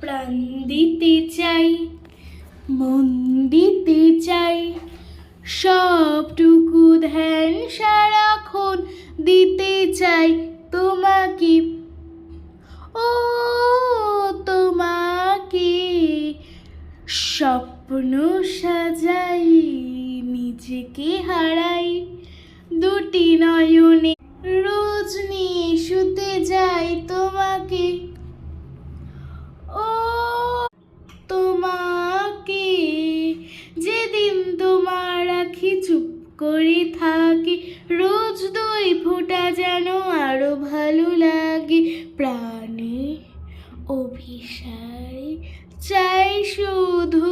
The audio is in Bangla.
প্রাণ দিতে চাই, মন দিতে চাই, সবটুকু ধ্যান সারাক্ষণ দিতে চাই তোমাকে, ও তোমাকে। স্বপ্ন সাজাই, নিজেকে হারাই, দুটি নয়নে রোজ নিয়ে শুতে যাই তোমাকে, ও তোমাকে। যেদিন তোমার আঁখি চুপ করে থাকে, রোজ দুই ফোঁটা যেন আরো ভালো লাগে। প্রাণে অভিসারে চাই শুধু